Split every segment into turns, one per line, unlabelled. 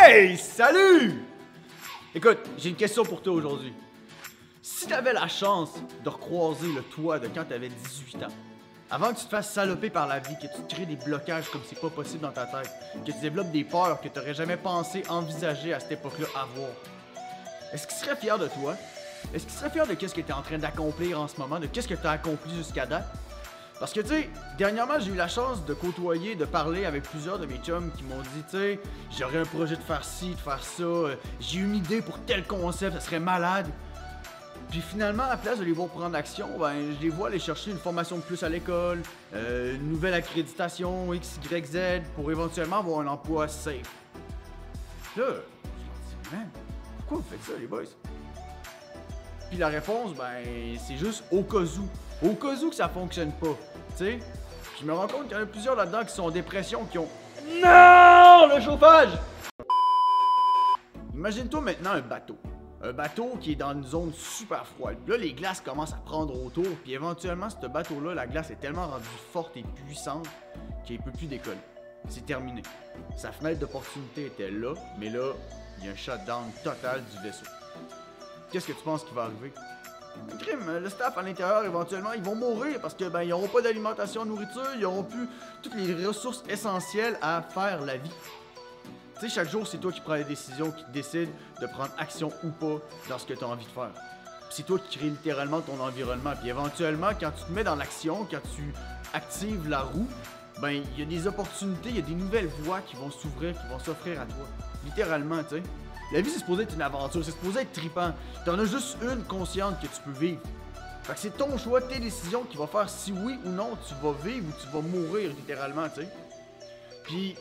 Hey, salut! Écoute, j'ai une question pour toi aujourd'hui. Si t'avais la chance de recroiser le toi de quand t'avais 18 ans, avant que tu te fasses saloper par la vie, que tu te crées des blocages comme c'est pas possible dans ta tête, que tu développes des peurs que t'aurais jamais pensé envisager à cette époque-là avoir, est-ce qu'il serait fier de toi? Est-ce qu'il serait fier de qu'est-ce que t'es en train d'accomplir en ce moment, de qu'est-ce que t'as accompli jusqu'à date? Parce que, tu sais, dernièrement, j'ai eu la chance de côtoyer, de parler avec plusieurs de mes chums qui m'ont dit, tu sais, j'aurais un projet de faire ci, de faire ça, j'ai une idée pour tel concept, ça serait malade. Puis finalement, à la place de les voir prendre action, ben, je les vois aller chercher une formation de plus à l'école, une nouvelle accréditation, X, Y, Z, pour éventuellement avoir un emploi safe. Là, je leur dis, man, pourquoi vous faites ça, les boys? Puis la réponse, ben, c'est juste au cas où. Au cas où que ça fonctionne pas, tu sais. Je me rends compte qu'il y en a plusieurs là-dedans qui sont en dépression, qui ont... Non! Le chauffage! Imagine-toi maintenant un bateau. Un bateau qui est dans une zone super froide. Puis là, les glaces commencent à prendre autour, puis éventuellement, ce bateau-là, la glace est tellement rendue forte et puissante qu'il ne peut plus décoller. C'est terminé. Sa fenêtre d'opportunité était là, mais là, il y a un shutdown total du vaisseau. Qu'est-ce que tu penses qui va arriver? Crime, le staff à l'intérieur, éventuellement, ils vont mourir parce que ben ils n'auront pas d'alimentation, de nourriture, ils n'auront plus toutes les ressources essentielles à faire la vie. Tu sais, chaque jour, c'est toi qui prends les décisions, qui décides de prendre action ou pas dans ce que tu as envie de faire. C'est toi qui crée littéralement ton environnement. Puis éventuellement, quand tu te mets dans l'action, quand tu actives la roue, ben il y a des opportunités, il y a des nouvelles voies qui vont s'ouvrir, qui vont s'offrir à toi. Littéralement, tu sais. La vie, c'est supposé être une aventure, c'est supposé être trippant. T'en as juste une consciente que tu peux vivre. Fait que c'est ton choix, tes décisions qui va faire si oui ou non tu vas vivre ou tu vas mourir littéralement, tu sais. Puis,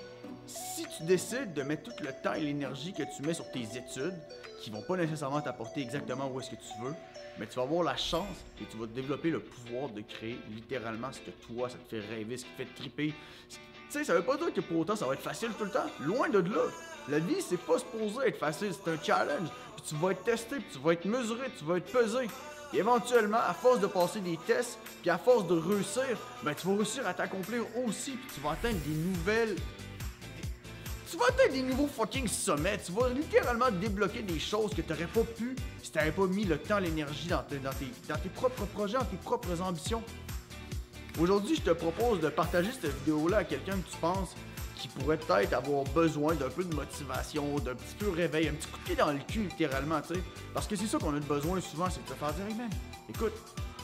si tu décides de mettre tout le temps et l'énergie que tu mets sur tes études, qui vont pas nécessairement t'apporter exactement où est-ce que tu veux, mais tu vas avoir la chance et tu vas développer le pouvoir de créer littéralement ce que toi, ça te fait rêver, ce qui te fait tripper. Tu sais, ça veut pas dire que pour autant ça va être facile tout le temps. Loin de là. La vie, c'est pas supposé être facile, c'est un challenge. Puis tu vas être testé, puis tu vas être mesuré, tu vas être pesé. Et éventuellement, à force de passer des tests, puis à force de réussir, ben tu vas réussir à t'accomplir aussi, puis tu vas atteindre des nouvelles... Tu vas atteindre des nouveaux fucking sommets. Tu vas littéralement débloquer des choses que t'aurais pas pu si t'avais pas mis le temps, l'énergie dans tes propres projets, dans tes propres ambitions. Aujourd'hui, je te propose de partager cette vidéo-là à quelqu'un que tu penses qui pourrait peut-être avoir besoin d'un peu de motivation, d'un petit peu réveil, un petit coup de pied dans le cul littéralement, tu sais. Parce que c'est ça qu'on a besoin souvent, c'est de te faire dire, hey man, écoute,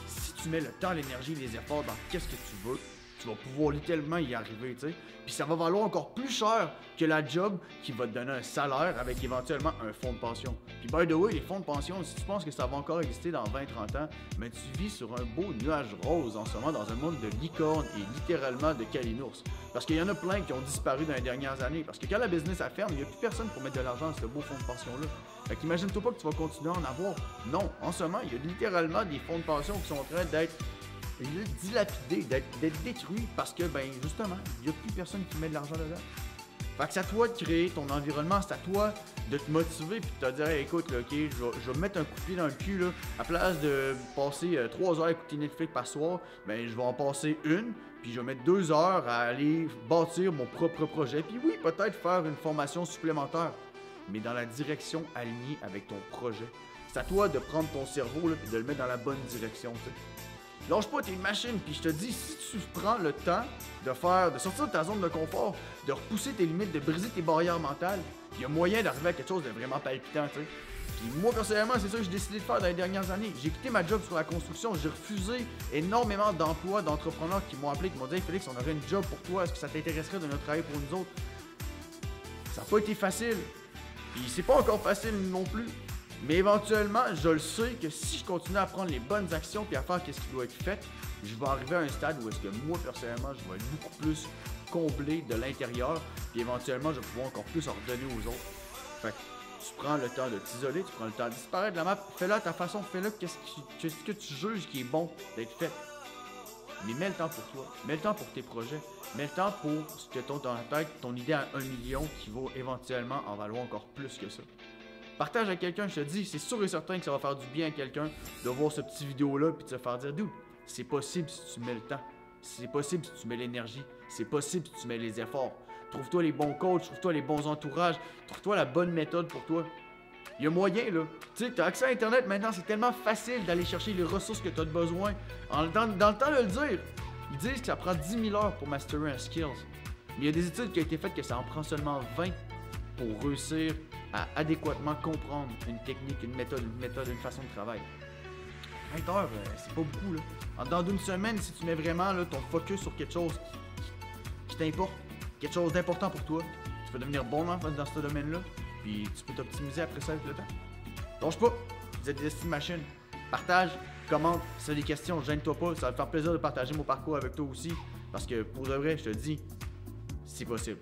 si tu mets le temps, l'énergie, les efforts dans qu'est-ce que tu veux, tu vas pouvoir littéralement y arriver, tu sais. Puis ça va valoir encore plus cher que la job qui va te donner un salaire avec éventuellement un fonds de pension. Puis by the way, les fonds de pension, si tu penses que ça va encore exister dans 20-30 ans, mais tu vis sur un beau nuage rose en ce moment dans un monde de licorne et littéralement de calinours. Parce qu'il y en a plein qui ont disparu dans les dernières années. Parce que quand la business a ferme, il n'y a plus personne pour mettre de l'argent dans ce beau fonds de pension-là. Fait qu'imagine-toi pas que tu vas continuer à en avoir. Non, en ce moment, il y a littéralement des fonds de pension qui sont en train d'être dilapidés, d'être détruits parce que, ben, justement, il n'y a plus personne qui met de l'argent dedans. Fait que c'est à toi de créer ton environnement, c'est à toi de te motiver puis de te dire, hey, écoute, là, ok, je vais mettre un coup de pied dans le cul, là, à place de passer 3 heures à écouter Netflix par soir, ben, je vais en passer une, puis je vais mettre 2 heures à aller bâtir mon propre projet, puis oui, peut-être faire une formation supplémentaire, mais dans la direction alignée avec ton projet. C'est à toi de prendre ton cerveau, là, puis de le mettre dans la bonne direction, tu sais. Lâche pas tes machines, puis je te dis, si tu prends le temps de sortir de ta zone de confort, de repousser tes limites, de briser tes barrières mentales, il y a moyen d'arriver à quelque chose de vraiment palpitant, tu sais. Puis moi, personnellement, c'est ça que j'ai décidé de faire dans les dernières années. J'ai quitté ma job sur la construction, j'ai refusé énormément d'emplois, d'entrepreneurs qui m'ont appelé, qui m'ont dit, hey Félix, on aurait une job pour toi, est-ce que ça t'intéresserait de venir travailler pour nous autres? Ça n'a pas été facile, puis c'est pas encore facile non plus. Mais éventuellement, je le sais que si je continue à prendre les bonnes actions puis à faire ce qui doit être fait, je vais arriver à un stade où est-ce que moi, personnellement, je vais être beaucoup plus comblé de l'intérieur puis éventuellement, je vais pouvoir encore plus en redonner aux autres. Fait que tu prends le temps de t'isoler, tu prends le temps de disparaître de la map, fais-le à ta façon, fais-le qu'est-ce que tu juges qui est bon d'être fait. Mais mets le temps pour toi, mets le temps pour tes projets, mets le temps pour ce que tu as dans la tête, ton idée à 1 million qui va éventuellement en valoir encore plus que ça. Partage avec quelqu'un, je te dis, c'est sûr et certain que ça va faire du bien à quelqu'un de voir ce petit vidéo-là puis de se faire dire, dude, c'est possible si tu mets le temps, c'est possible si tu mets l'énergie, c'est possible si tu mets les efforts. Trouve-toi les bons coachs, trouve-toi les bons entourages, trouve-toi la bonne méthode pour toi. Il y a moyen, là. Tu sais, t'as accès à Internet maintenant, c'est tellement facile d'aller chercher les ressources que t'as besoin. Dans le temps de le dire, ils disent que ça prend 10 000 heures pour masterer un skills. Mais il y a des études qui ont été faites que ça en prend seulement 20 pour réussir à adéquatement comprendre une technique, une méthode, une façon de travail. 20 heures, c'est pas beaucoup, là. Dans une semaine, si tu mets vraiment là, ton focus sur quelque chose qui t'importe, quelque chose d'important pour toi, tu peux devenir bon dans ce domaine-là, puis tu peux t'optimiser après ça avec le temps. Lâche pas, vous êtes des Destined Machines. Partage, commente, si tu as des questions, gêne-toi pas, ça va me faire plaisir de partager mon parcours avec toi aussi, parce que pour de vrai, je te dis, c'est possible.